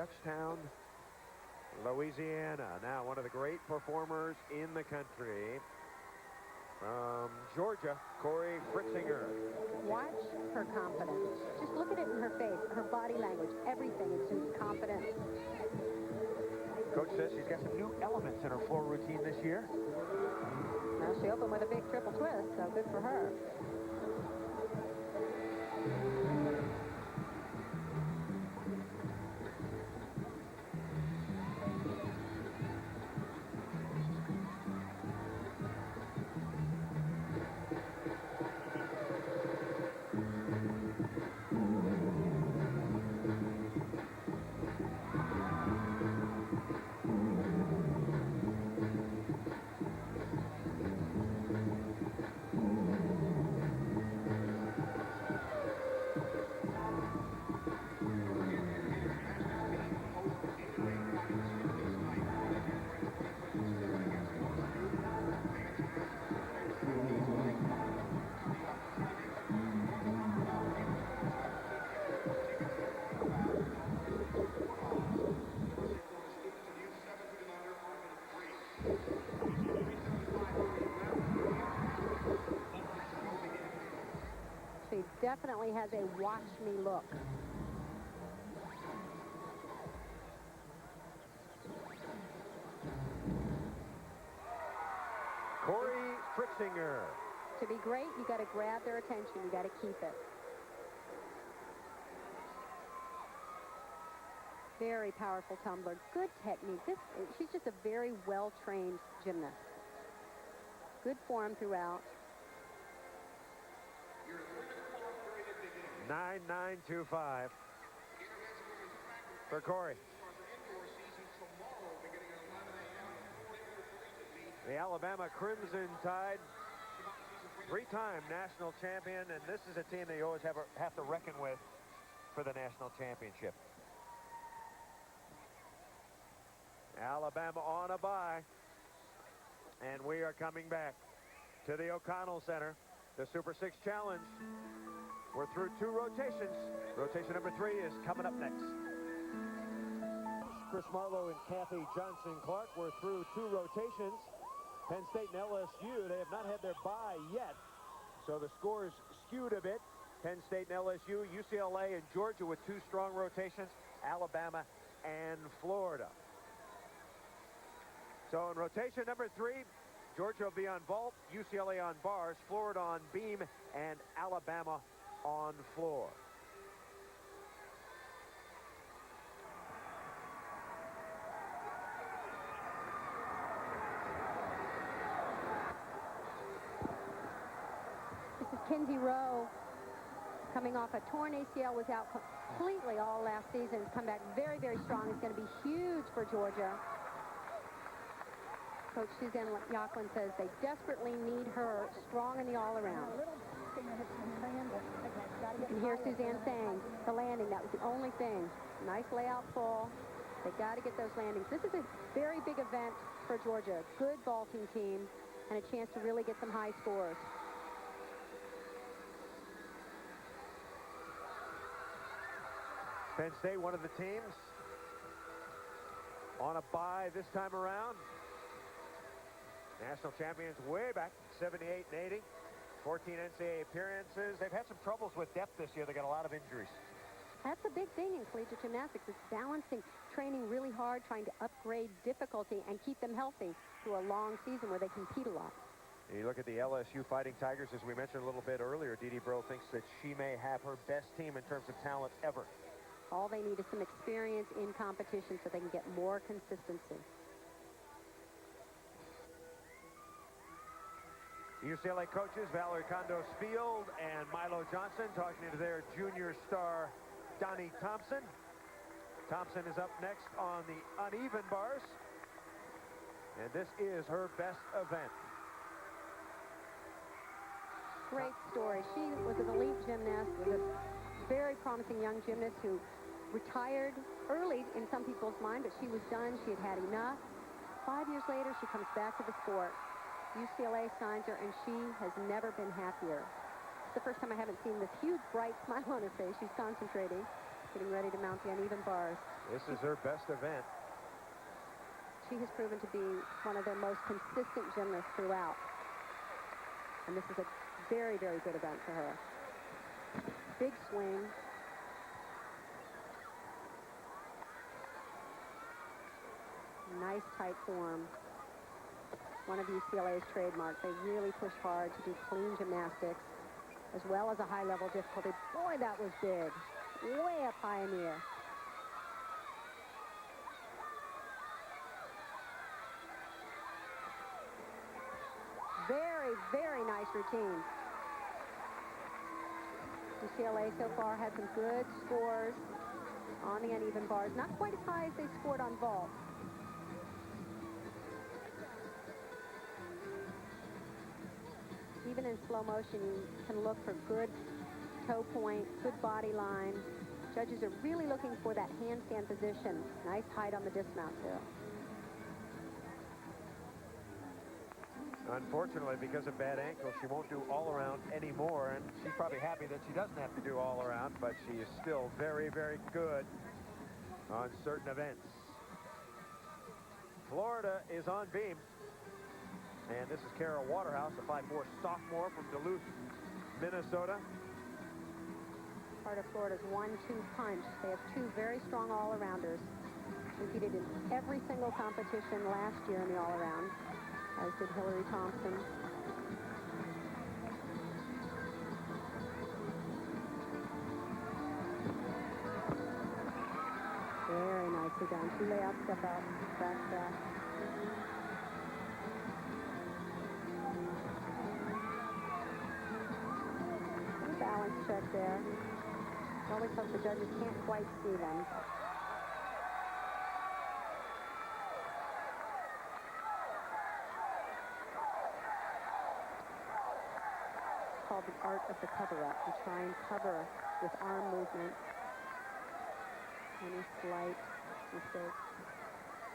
Touchdown, Louisiana. Now one of the great performers in the country from Georgia, Cory Fritzinger. Watch her confidence. Just look at it in her face, her body language, everything exudes confidence. Coach says she's got some new elements in her floor routine this year. Well, she opened with a big triple twist, so good for her. She definitely has a watch me look. Cory Fritzinger. To be great, you got to grab their attention. You got to keep it. Very powerful tumbler. Good technique. She's just a very well-trained gymnast. Good form throughout. 9.925 for Cory. The Alabama Crimson Tide, three-time national champion, and this is a team that you always have to reckon with for the national championship. Alabama on a bye, and we are coming back to the O'Connell Center. The Super 6 Challenge. We're through 2 rotations. Rotation number 3 is coming up next. Chris Marlowe and Kathy Johnson-Clark. We're through 2 rotations. Penn State and LSU, they have not had their bye yet, so the scores skewed a bit. Penn State and LSU, UCLA and Georgia with 2 strong rotations, Alabama and Florida. So in rotation number 3, Georgia will be on vault, UCLA on bars, Florida on beam, and Alabama on floor. This is Kinsey Rowe, coming off a torn ACL, was out completely all last season. Has come back very, very strong. It's going to be huge for Georgia. Coach Suzanne Yocklin says they desperately need her strong in the all-around. You can hear Suzanne saying the landing, that was the only thing. Nice layout full. They got to get those landings. This is a very big event for Georgia. Good vaulting team and a chance to really get some high scores. Penn State, one of the teams on a bye this time around. National champions way back, 78 and 80. 14 NCAA appearances. They've had some troubles with depth this year. They got a lot of injuries. That's a big thing in collegiate gymnastics. It's balancing, training really hard, trying to upgrade difficulty and keep them healthy through a long season where they compete a lot. You look at the LSU Fighting Tigers, as we mentioned a little bit earlier. Dee Dee Bro thinks that she may have her best team in terms of talent ever. All they need is some experience in competition so they can get more consistency. UCLA coaches Valerie Condos-Field and Milo Johnson talking to their junior star Doni Thompson. Thompson is up next on the uneven bars, and this is her best event. Great story. She was an elite gymnast, was a very promising young gymnast who retired early in some people's mind, but she was done. She had had enough. 5 years later, she comes back to the sport. UCLA signs her, and she has never been happier. It's the first time I haven't seen this huge, bright smile on her face. She's concentrating. getting ready to mount the uneven bars. This is her best event. She has proven to be one of their most consistent gymnasts throughout. And this is a very, very good event for her. Big swing. Nice tight form. One of UCLA's trademarks. They really push hard to do clean gymnastics as well as a high-level difficulty. Boy, that was big. Way up high in the air. Very, very nice routine. UCLA so far had some good scores on the uneven bars. Not quite as high as they scored on vault. Even in slow motion, you can look for good toe point, good body line. Judges are really looking for that handstand position. Nice height on the dismount there. Unfortunately, because of bad ankle, she won't do all-around anymore, and she's probably happy that she doesn't have to do all-around, but she is still very, very good on certain events. Florida is on beam, and this is Kara Waterhouse, a 5'4" sophomore from Duluth, Minnesota. Part of Florida's 1-2 punch. They have two very strong all-arounders. Competed in every single competition last year in the all-around, as did Hillary Thompson. Very nicely done. Two layout, step out, back, back. Good balance check there. Always hope the judges can't quite see them. Called the art of the cover-up. You try and cover with arm movement any slight mistake.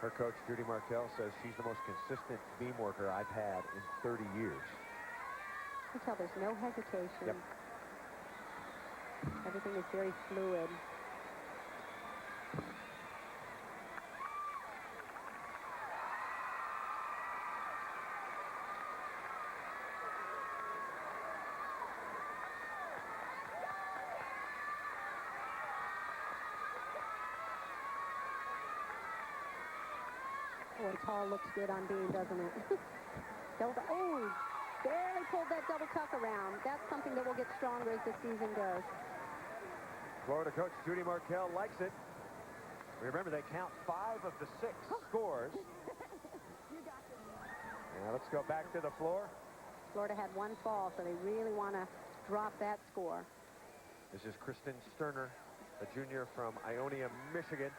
Her coach, Judy Martell, says she's the most consistent beam worker I've had in 30 years. You can tell there's no hesitation. Yep. Everything is very fluid. Boy, tall looks good on beam, doesn't it? Oh, barely pulled that double tuck around. That's something that will get stronger as the season goes. Florida coach Judy Martell likes it. Remember, they count 5 of the 6 scores. Now let's go back to the floor. Florida had one fall, so they really want to drop that score. This is Kristin Sterner, a junior from Ionia, Michigan.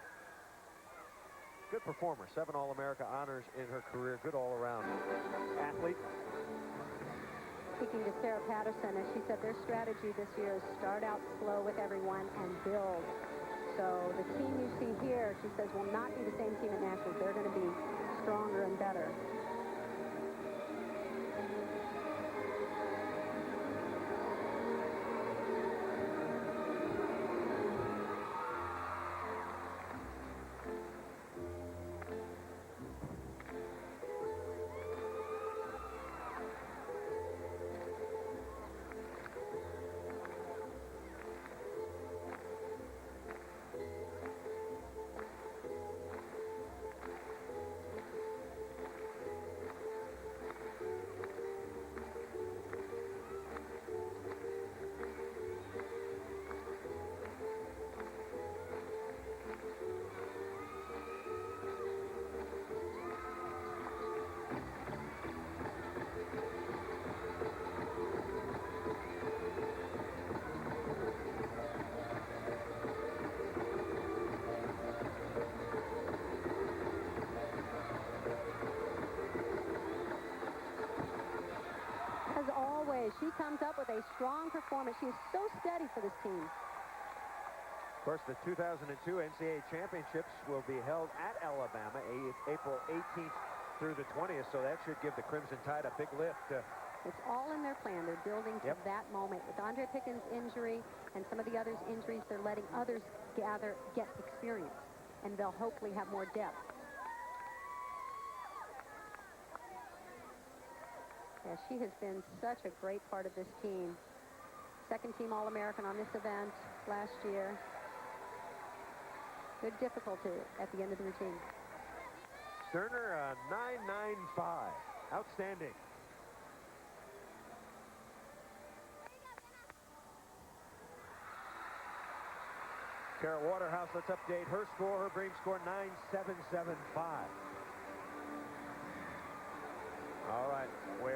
Good performer, 7 All-America honors in her career. Good all-around athlete. Speaking to Sarah Patterson, as she said, their strategy this year is start out slow with everyone and build. So the team you see here, she says, will not be the same team at Nationals. They're going to be stronger and better. She comes up with a strong performance. She is so steady for this team. Of course, the 2002 NCAA championships will be held at Alabama April 18th through the 20th, so that should give the Crimson Tide a big lift. It's all in their plan. They're building to that moment. With Andre Pickens' injury and some of the others' injuries, they're letting others get experience, and they'll hopefully have more depth. Yeah, she has been such a great part of this team. Second team All-American on this event last year. Good difficulty at the end of the routine. Sterner, 9.95. Outstanding. Kara Waterhouse, let's update her score. Her bream score 9.775. All right, wait.